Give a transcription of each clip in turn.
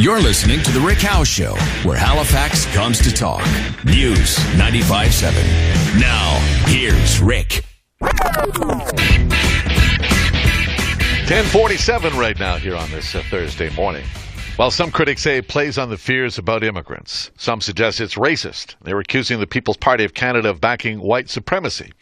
You're listening to The Rick Howe Show, where Halifax comes to talk. News 95.7. Now, here's Rick. 10:47 right now here on this Thursday morning. While some critics say it plays on the fears about immigrants, some suggest it's racist. They're accusing the People's Party of Canada of backing white supremacy.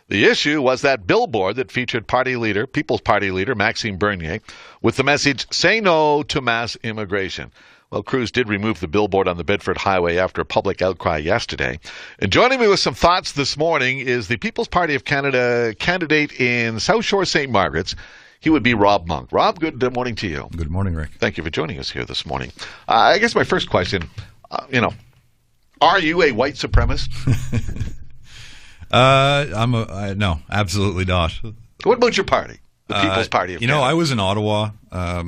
The issue was that billboard that featured People's Party leader Maxime Bernier with the message, "Say no to mass immigration." Well, crews did remove the billboard on the Bedford Highway after a public outcry yesterday. And joining me with some thoughts this morning is the People's Party of Canada candidate in South Shore St. Margaret's. He would be Rob Monk. Rob, good morning to you. Good morning, Rick. Thank you for joining us here this morning. I guess my first question, are you a white supremacist? No, absolutely not. What about your party, the People's Party of Canada? I was in Ottawa, a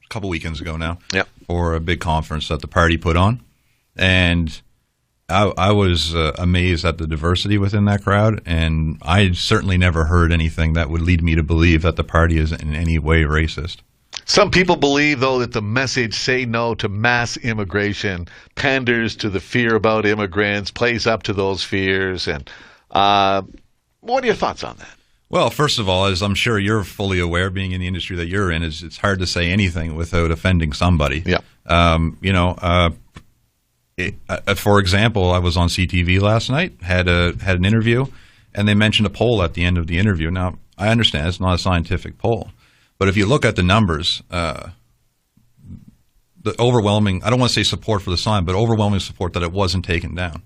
couple weekends ago now, for a big conference that the party put on, and I was amazed at the diversity within that crowd, and I certainly never heard anything that would lead me to believe that the party is in any way racist. Some people believe, though, that the message, "say no to mass immigration," panders to the fear about immigrants, plays up to those fears. And what are your thoughts on that? Well, first of all, as I'm sure you're fully aware, being in the industry that you're in, it's hard to say anything without offending somebody. Yeah. For example, I was on CTV last night, had an interview, and they mentioned a poll at the end of the interview. Now, I understand it's not a scientific poll, but if you look at the numbers, the overwhelming, I don't want to say support for the sign, but overwhelming support that it wasn't taken down,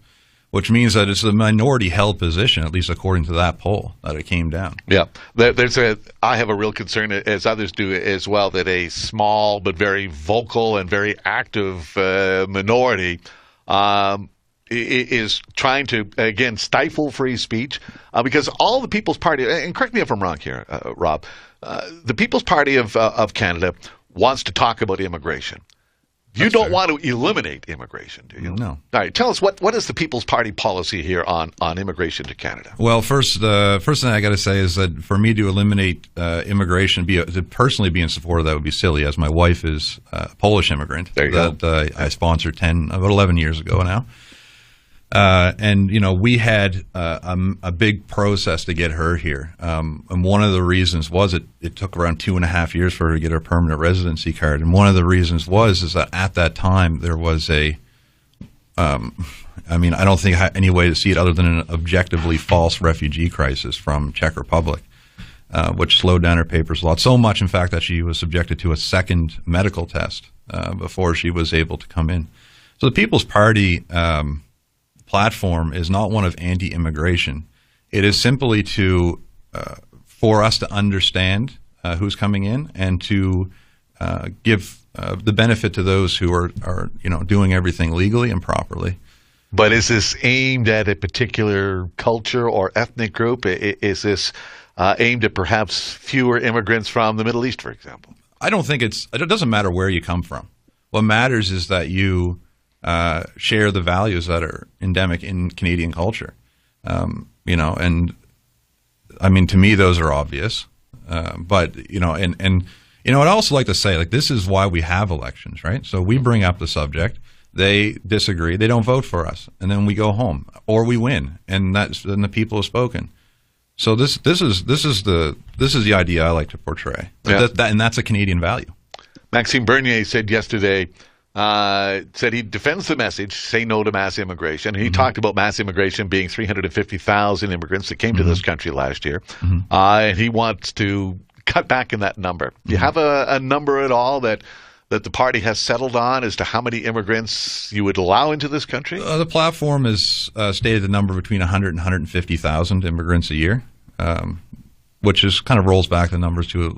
which means that it's a minority-held position, at least according to that poll, that it came down. Yeah. I have a real concern, as others do as well, that a small but very vocal and very active minority is trying to, again, stifle free speech, because all the People's Party, and correct me if I'm wrong here, Rob, the People's Party of Canada wants to talk about immigration. You don't want to eliminate immigration, do you? No. All right. Tell us, what is the People's Party policy here on immigration to Canada? Well, first thing I got to say is that for me to eliminate immigration, to personally be in support of that would be silly, as my wife is a Polish immigrant that I sponsored about 11 years ago now. And we had a big process to get her here. And one of the reasons was it took around 2.5 years for her to get her permanent residency card. And one of the reasons is that at that time there was I don't think any way to see it other than an objectively false refugee crisis from Czech Republic, which slowed down her papers a lot. So much, in fact, that she was subjected to a second medical test before she was able to come in. So the People's Party platform is not one of anti-immigration. It is simply for us to understand who's coming in and to give the benefit to those who are doing everything legally and properly. But is this aimed at a particular culture or ethnic group? Is this aimed at perhaps fewer immigrants from the Middle East, for example? I don't think it doesn't matter where you come from. What matters is that you share the values that are endemic in Canadian culture, and I mean, to me, those are obvious. But I'd also like to say, this is why we have elections, right? So we bring up the subject, they disagree, they don't vote for us, and then we go home or we win, and then the people have spoken. So this is the idea I like to portray, and that's a Canadian value. Maxime Bernier said yesterday. Said he defends the message, "say no to mass immigration." He talked about mass immigration being 350,000 immigrants that came to this country last year, and he wants to cut back in that number. Do you have a number at all that the party has settled on as to how many immigrants you would allow into this country? The platform has stated the number between 100 and 150,000 immigrants a year, which is kind of rolls back the numbers to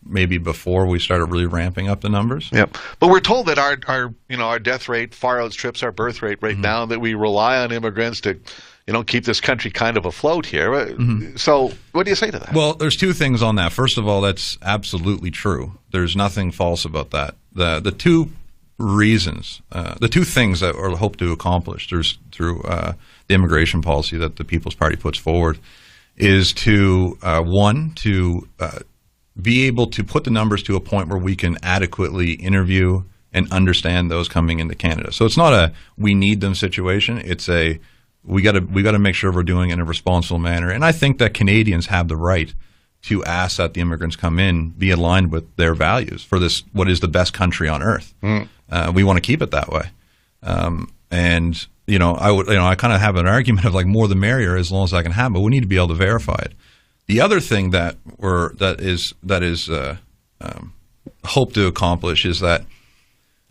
maybe before we started really ramping up the numbers. Yeah, but we're told that our death rate far outstrips our birth rate right now, and that we rely on immigrants to keep this country kind of afloat here. So what do you say to that? Well, there's two things on that. First of all, that's absolutely true. There's nothing false about that. The two reasons, the two things that we hope to accomplish through the immigration policy that the People's Party puts forward is to be able to put the numbers to a point where we can adequately interview and understand those coming into Canada. So it's not a we need them situation. It's a we got to make sure we're doing it in a responsible manner. And I think that Canadians have the right to ask that the immigrants come in be aligned with their values for this, what is the best country on earth. We want to keep it that way. And I kind of have an argument of like more the merrier as long as I can have, but we need to be able to verify it. The other thing that is hope to accomplish is that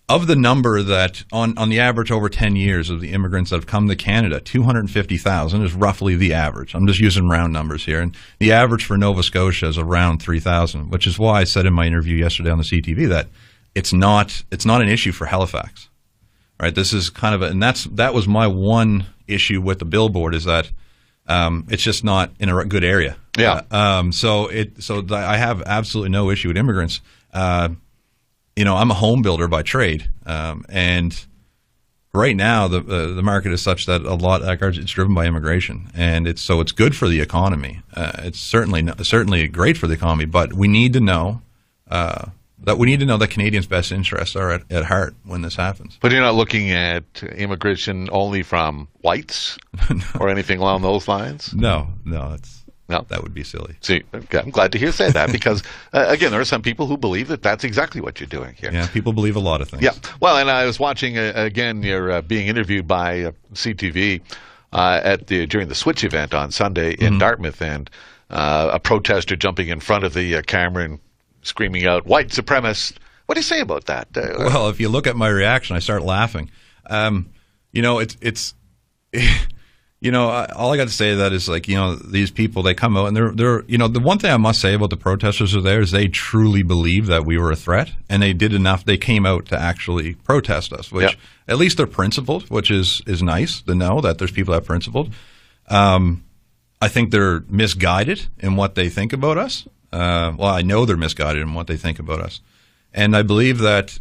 of the number that on the average over 10 years of the immigrants that have come to Canada, 250,000 is roughly the average. I'm just using round numbers here. And the average for Nova Scotia is around 3,000, which is why I said in my interview yesterday on the CTV that it's not an issue for Halifax. Right? This is kind of that was my one issue with the billboard is that it's just not in a good area. Yeah. So I have absolutely no issue with immigrants. I'm a home builder by trade, and right now the market is such that it's driven by immigration, and it's good for the economy. It's certainly great for the economy, but we need to know that Canadians' best interests are at heart when this happens. But you're not looking at immigration only from whites or anything along those lines? No, that would be silly. See, I'm glad to hear you say that because, again, there are some people who believe that that's exactly what you're doing here. Yeah, people believe a lot of things. Yeah. Well, and I was watching, again, you're being interviewed by CTV during the Switch event on Sunday in Dartmouth, and a protester jumping in front of the camera and screaming out, "White supremacist." What do you say about that? Well, if you look at my reaction, I start laughing. All I got to say to that is these people, they come out and they're the one thing I must say about the protesters who are there is they truly believe that we were a threat, and they did enough. They came out to actually protest us, which at least they're principled, which is nice to know that there's people that are principled. I think they're misguided in what they think about us. I know they're misguided in what they think about us, and I believe that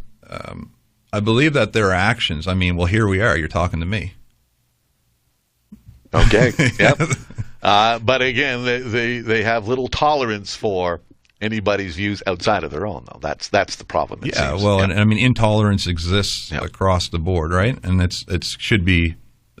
their actions. I mean, well, here we are. You're talking to me. Okay. Yep. But again, they have little tolerance for anybody's views outside of their own, though. That's the problem. It seems. Well, and I mean, intolerance exists across the board, right? And it should be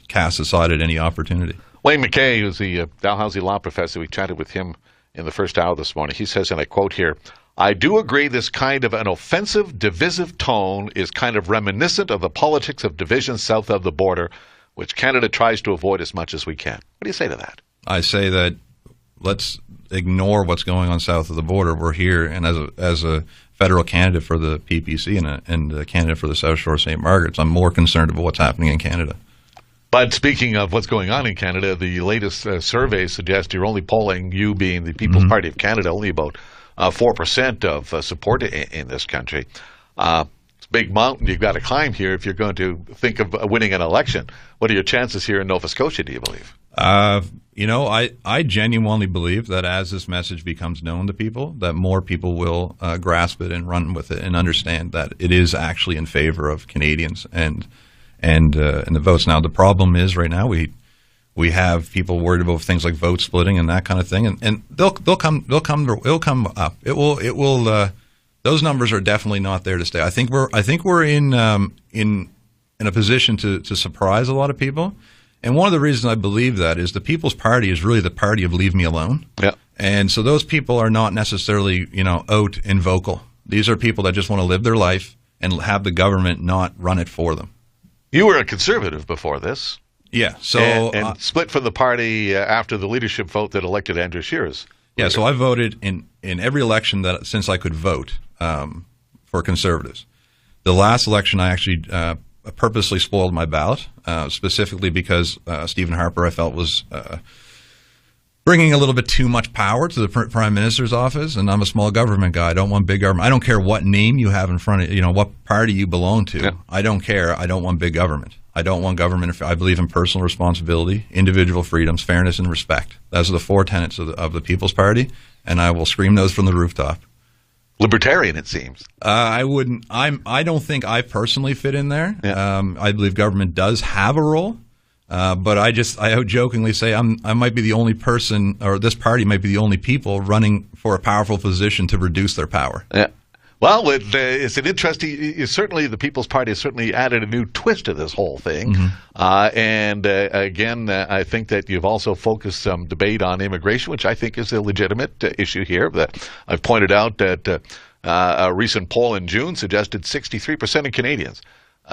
cast aside at any opportunity. Wayne McKay, who's the Dalhousie law professor, we chatted with him in the first hour this morning. He says, and I quote here, "I do agree this kind of an offensive, divisive tone is kind of reminiscent of the politics of division south of the border, which Canada tries to avoid as much as we can." What do you say to that? I say that let's ignore what's going on south of the border. We're here, and as a federal candidate for the PPC and a candidate for the South Shore St. Margaret's, I'm more concerned about what's happening in Canada. But speaking of what's going on in Canada, the latest surveys suggest you're only polling, you being the People's Party of Canada, only about 4% of support in this country. It's a big mountain you've got to climb here if you're going to think of winning an election. What are your chances here in Nova Scotia, do you believe? I genuinely believe that as this message becomes known to people, that more people will grasp it and run with it and understand that it is actually in favor of Canadians and the votes. Now, the problem is right now we have people worried about things like vote splitting and that kind of thing, and it'll come up. It will. Those numbers are definitely not there to stay. I think we're in a position to surprise a lot of people. And one of the reasons I believe that is the People's Party is really the party of leave me alone. Yeah. And so those people are not necessarily, out and vocal. These are people that just want to live their life and have the government not run it for them. You were a conservative before this. Yeah. So and split from the party after the leadership vote that elected Andrew Scheer's. Yeah. So I voted in every election since I could vote for Conservatives. The last election, I actually purposely spoiled my ballot, specifically because Stephen Harper, I felt, was bringing a little bit too much power to the Prime Minister's office, and I'm a small government guy. I don't want big government. I don't care what name you have in front of what party you belong to. Yeah. I don't care. I don't want big government. I don't want government. I believe in personal responsibility, individual freedoms, fairness, and respect. Those are the four tenets of the People's Party, and I will scream those from the rooftop. Libertarian, it seems. I wouldn't. I don't think I personally fit in there. Yeah. I believe government does have a role, but I jokingly say I might be the only person, or this party might be the only people running for a powerful position to reduce their power. Yeah. Well, it's an interesting. Certainly, the People's Party has certainly added a new twist to this whole thing. Again, I think that you've also focused some debate on immigration, which I think is a legitimate issue here. That I've pointed out that a recent poll in June suggested 63% of Canadians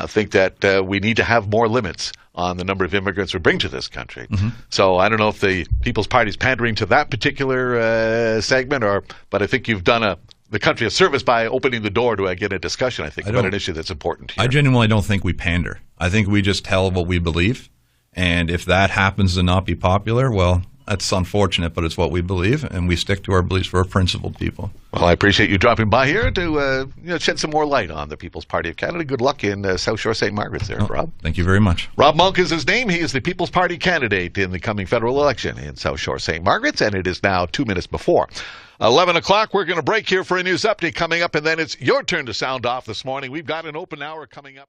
think that we need to have more limits on the number of immigrants we bring to this country. So I don't know if the People's Party is pandering to that particular segment, but I think you've done the country a service by opening the door to get a discussion, I think, about an issue that's important here. I genuinely don't think we pander. I think we just tell what we believe. And if that happens to not be popular, well, that's unfortunate, but it's what we believe, and we stick to our beliefs. We're principled people. Well, I appreciate you dropping by here to shed some more light on the People's Party of Canada. Good luck in South Shore St. Margaret's there, Rob. Thank you very much. Rob Monk is his name. He is the People's Party candidate in the coming federal election in South Shore St. Margaret's, and it is now 2 minutes before 11 o'clock. We're going to break here for a news update coming up, and then it's your turn to sound off this morning. We've got an open hour coming up.